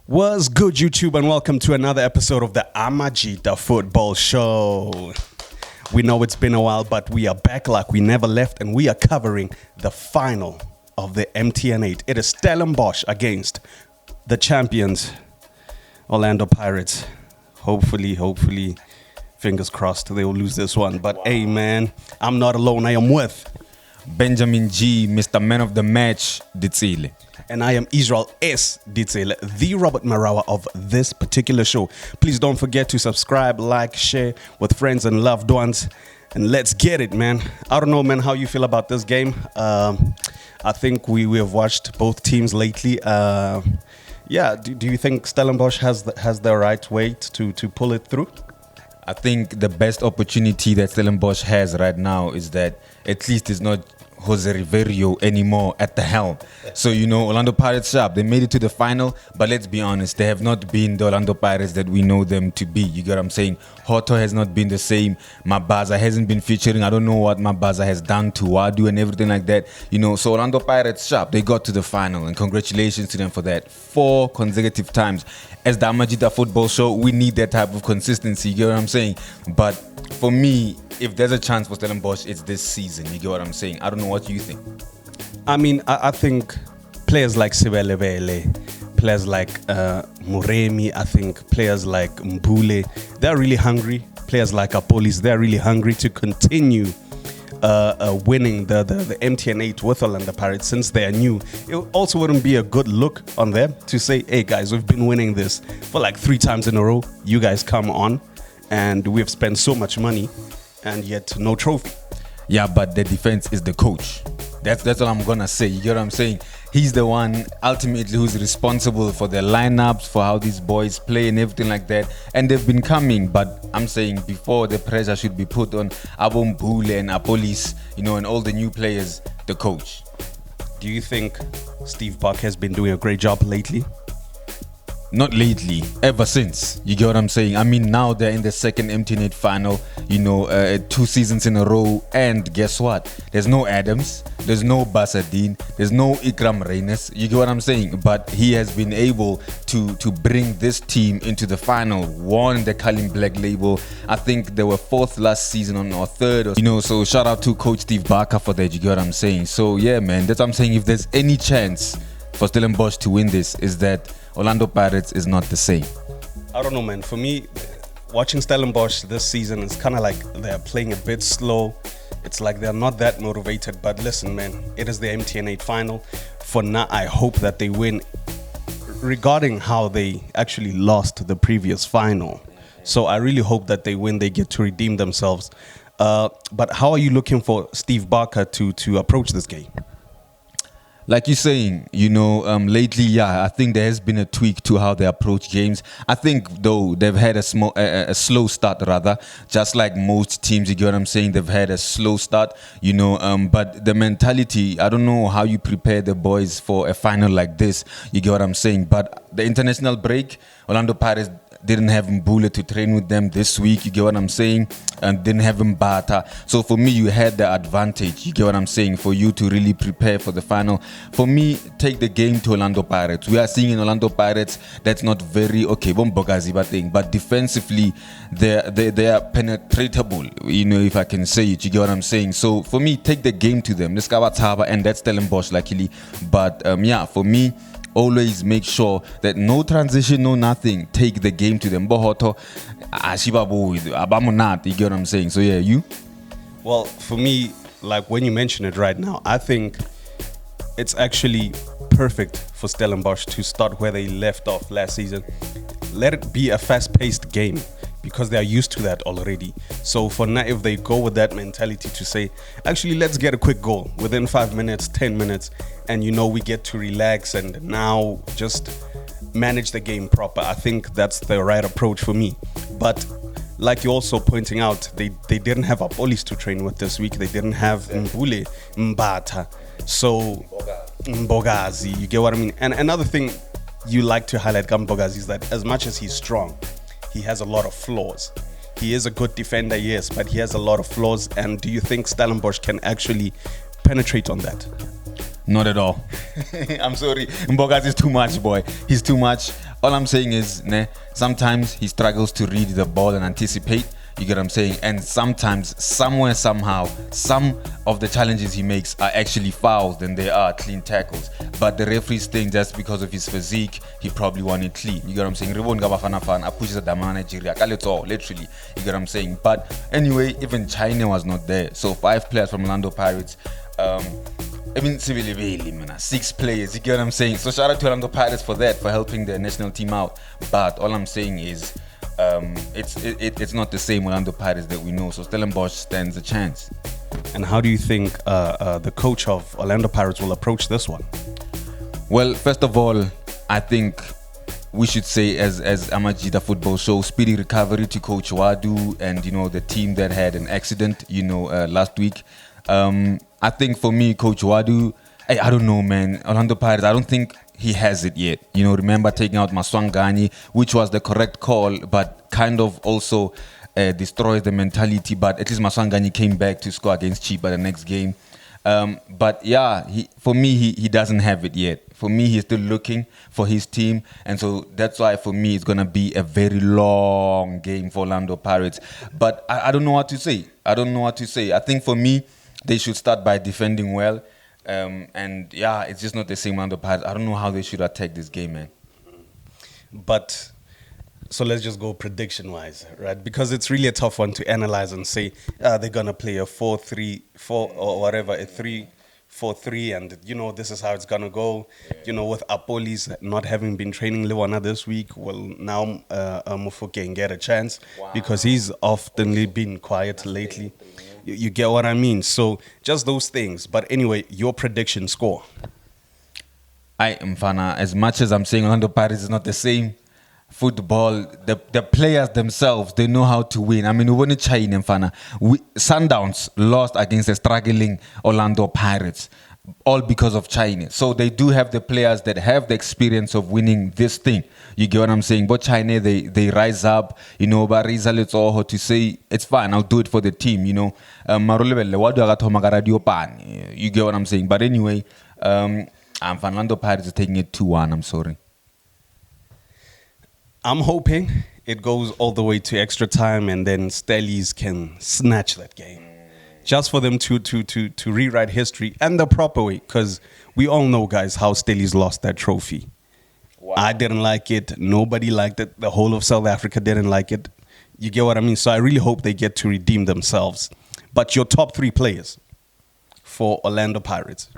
What's good, YouTube, and welcome to another episode of the Amajita Football Show. We know it's been a while, but we are back like we never left, and we are covering the final of the MTN8. It is Stellenbosch against the champions, Orlando Pirates. Hopefully, fingers crossed, they will lose this one. But hey, man, I'm not alone. I am with Benjamin G, Mr. Man of the Match, Ditsile. And I am Israel S. Ditsile, the Robert Marawa of this particular show. Please don't forget to subscribe, like, share with friends and loved ones. And let's get it, man. I don't know, man, how you feel about this game. I think we have watched both teams lately. Do you think Stellenbosch has the right weight to pull it through? I think the best opportunity that Stellenbosch has right now is that at least it's not Jose Riverio anymore at the helm. So, Orlando Pirates sharp. They made it to the final, but let's be honest, they have not been the Orlando Pirates that we know them to be. You get what I'm saying? Hoto has not been the same. Mabaza hasn't been featuring. I don't know what Mabaza has done to Wadu and everything like that. So Orlando Pirates sharp. They got to the final, and congratulations to them for that. 4 consecutive times. As the Amajita Football Show, we need that type of consistency. You get what I'm saying? But for me, if there's a chance for Stellenbosch, it's this season. You get what I'm saying? I don't know what you think. I mean, I think players like Sibelebele, players like Muremi, I think players like Mbule, they're really hungry. Players like Apolis, they're really hungry to continue winning the MTN8 with Orlando Pirates since they are new. It also wouldn't be a good look on them to say, hey guys, we've been winning this for like 3 times in a row. You guys come on, and we've spent so much money and yet no trophy. Yeah, but the defense is the coach. That's what I'm gonna say. You get what I'm saying? He's the one ultimately who's responsible for the lineups, for how these boys play and everything like that. And they've been coming, but I'm saying before the pressure should be put on Abombule and Apolis, and all the new players, the coach. Do you think Steve Buck has been doing a great job lately? Not lately, ever since. You get what I'm saying? I mean, now they're in the second MTN8 final, 2 seasons in a row. And guess what? There's no Adams, there's no Basadine, there's no Ikram Reines. You get what I'm saying? But he has been able to bring this team into the final, won the Kalim Black label. I think they were 4th last season or 3rd. So shout out to Coach Steve Barker for that. You get what I'm saying? So yeah, man, that's what I'm saying. If there's any chance for Stellenbosch to win this, is that Orlando Pirates is not the same. I don't know, man. For me, watching Stellenbosch this season, it's kind of like they're playing a bit slow. It's like they're not that motivated. But listen, man, it is the MTN8 final. For now, I hope that they win, regarding how they actually lost the previous final. So I really hope that they win. They get to redeem themselves. But how are you looking for Steve Barker to approach this game? Like you're saying, lately, I think there has been a tweak to how they approach games. I think, though, they've had a slow start, rather. Just like most teams, you get what I'm saying? They've had a slow start, but the mentality, I don't know how you prepare the boys for a final like this. You get what I'm saying? But the international break, Orlando Pirates didn't have Mbule to train with them this week, you get what I'm saying, and didn't have Mbata. So for me, you had the advantage, you get what I'm saying, for you to really prepare for the final. For me, take the game to Orlando Pirates. We are seeing in Orlando Pirates that's not very but defensively they are penetratable, if I can say it, you get what I'm saying. So for me, take the game to them. This Kabataba, and that's Stellenbosch luckily. But for me, always make sure that no transition, no nothing. Take the game to them. Bohoto, you get what I'm saying? So yeah, you? Well, for me, like when you mention it right now, I think it's actually perfect for Stellenbosch to start where they left off last season. Let it be a fast-paced game, because they are used to that already. So for now, if they go with that mentality to say, actually, let's get a quick goal within 5 minutes, 10 minutes, and we get to relax and now just manage the game proper, I think that's the right approach for me. But like you're also pointing out, they didn't have Apolis to train with this week. They didn't have Mbule, Mbata, so Mbogazi, you get what I mean? And another thing you like to highlight Mbogazi is that as much as he's strong, he has a lot of flaws. He is a good defender, yes, but he has a lot of flaws. And do you think Stellenbosch can actually penetrate on that? Not at all. I'm sorry. Mbogazi is too much, boy. He's too much. All I'm saying is, sometimes he struggles to read the ball and anticipate. You get what I'm saying? And sometimes, somewhere, somehow, some of the challenges he makes are actually fouls than they are clean tackles. But the referees think just because of his physique, he probably won it clean. You get what I'm saying? I push the Damana Nigeria. Literally. You get what I'm saying? But anyway, even China was not there. So 5 players from Orlando Pirates. Civilly, 6 players, you get what I'm saying? So shout out to Orlando Pirates for that, for helping the national team out. But all I'm saying is, it's not the same Orlando Pirates that we know. So Stellenbosch stands a chance. And how do you think the coach of Orlando Pirates will approach this one? Well, first of all, I think we should say, as Amajida Football Show, speedy recovery to Coach Wadu and the team that had an accident last week. I think for me, Coach Wadu, I don't know, man. Orlando Pirates, I don't think he has it yet. Remember taking out Maswangani, which was the correct call, but kind of also destroys the mentality. But at least Maswangani came back to score against Chiba the next game. But yeah, for me, he doesn't have it yet. For me, he's still looking for his team. And so that's why for me, it's going to be a very long game for Orlando Pirates. But I don't know what to say. I think for me, they should start by defending well. And yeah, it's just not the same Orlando Pirates. I don't know how they should attack this game, man. But so let's just go prediction-wise, right? Because it's really a tough one to analyze and say they're gonna play a 4-3-4 or whatever, a 3-4-3, and this is how it's gonna go. With Apolis not having been training Lewana this week, well, now Mufoke can get a chance because he's often been quiet lately. You get what I mean? So just those things. But anyway, your prediction score. I am Fana. As much as I'm saying Orlando Pirates is not the same football, the players themselves, they know how to win. I mean, we want to China, Fana. Sundowns lost against the struggling Orlando Pirates, all because of China. So they do have the players that have the experience of winning this thing. You get what I'm saying? But China, they rise up, Bariza let's all to say, it's fine, I'll do it for the team, You get what I'm saying? But anyway, Orlando Pirates is taking it 2-1, I'm sorry. I'm hoping it goes all the way to extra time and then Stellies can snatch that game. Just for them to rewrite history and the proper way, because we all know, guys, how Stellies lost that trophy. Wow. I didn't like it. Nobody liked it. The whole of South Africa didn't like it. You get what I mean? So I really hope they get to redeem themselves. But your top 3 players for Orlando Pirates?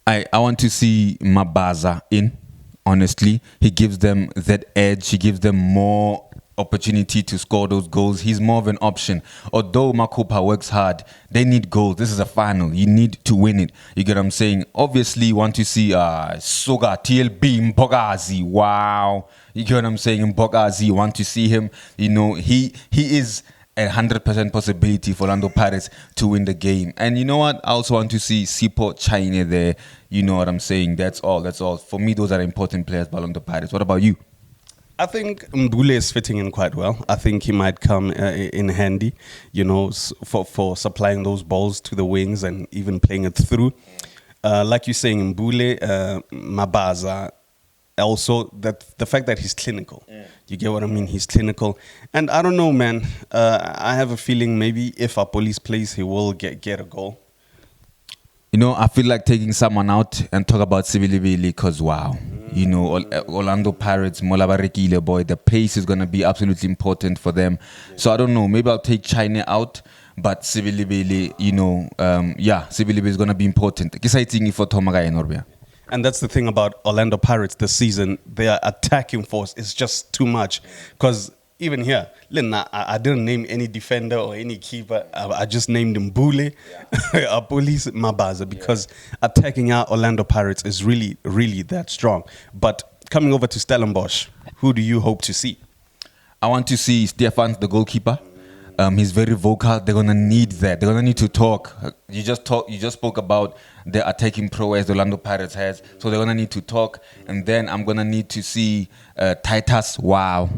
I want to see Mabaza in, honestly. He gives them that edge. He gives them more opportunity to score those goals. He's more of an option. Although Makopa works hard, they need goals. This is a final. You need to win it. You get what I'm saying? Obviously, you want to see Soga, TLB, Mpogazi. Wow. You get what I'm saying? Mpogazi, you want to see him. He is 100% possibility for Orlando Pirates to win the game. And you know what? I also want to see Sipo China there. You know what I'm saying? That's all. For me, those are important players for Orlando Pirates. What about you? I think Mbule is fitting in quite well. I think he might come in handy, for supplying those balls to the wings and even playing it through. Like you're saying, Mbule, Mabaza, also the fact that he's clinical. You get what I mean? He's clinical. And I don't know, man. I have a feeling maybe if our police plays, he will get a goal. I feel like taking someone out and talk about Sibilibili because, wow. Orlando Pirates, Molabarekile, boy, the pace is going to be absolutely important for them. So I don't know. Maybe I'll take China out, but Sibilibili, Sibilibili is going to be important. And that's the thing about Orlando Pirates this season. Their attacking force is just too much. Because even here, I didn't name any defender or any keeper. I just named Mbule, Police Mabaza, because attacking our Orlando Pirates is really, really that strong. But coming over to Stellenbosch, who do you hope to see? I want to see Stefan, the goalkeeper. He's very vocal. They're gonna need that. They're gonna need to talk. You just spoke about the attacking prowess the Orlando Pirates has. So they're gonna need to talk. And then I'm gonna need to see Titus. Wow.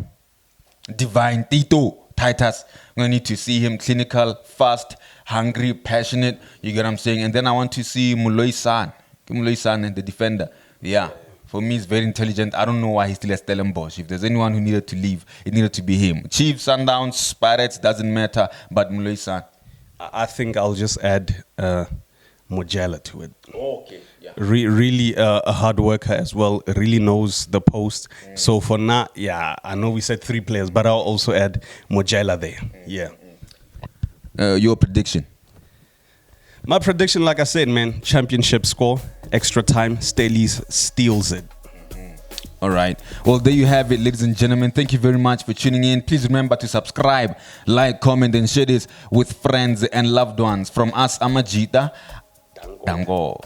Divine Tito Titus. I'm gonna need to see him clinical, fast, hungry, passionate. You get what I'm saying? And then I want to see Muloi San. Muloisane, the defender. Yeah. For me, he's very intelligent. I don't know why he's still at Stellenbosch. If there's anyone who needed to leave, it needed to be him. Chiefs, Sundowns, Pirates, doesn't matter. But Muloisane. I think I'll just add Mojela to it. Okay. Yeah. Really a hard worker as well. Really knows the post. So for now, yeah, I know we said 3 players, but I'll also add Mojela there. Yeah. Your prediction? My prediction, like I said, man, championship score, extra time, Stellies steals it. All right. Well, there you have it, ladies and gentlemen. Thank you very much for tuning in. Please remember to subscribe, like, comment, and share this with friends and loved ones. From us, Amajita Dango.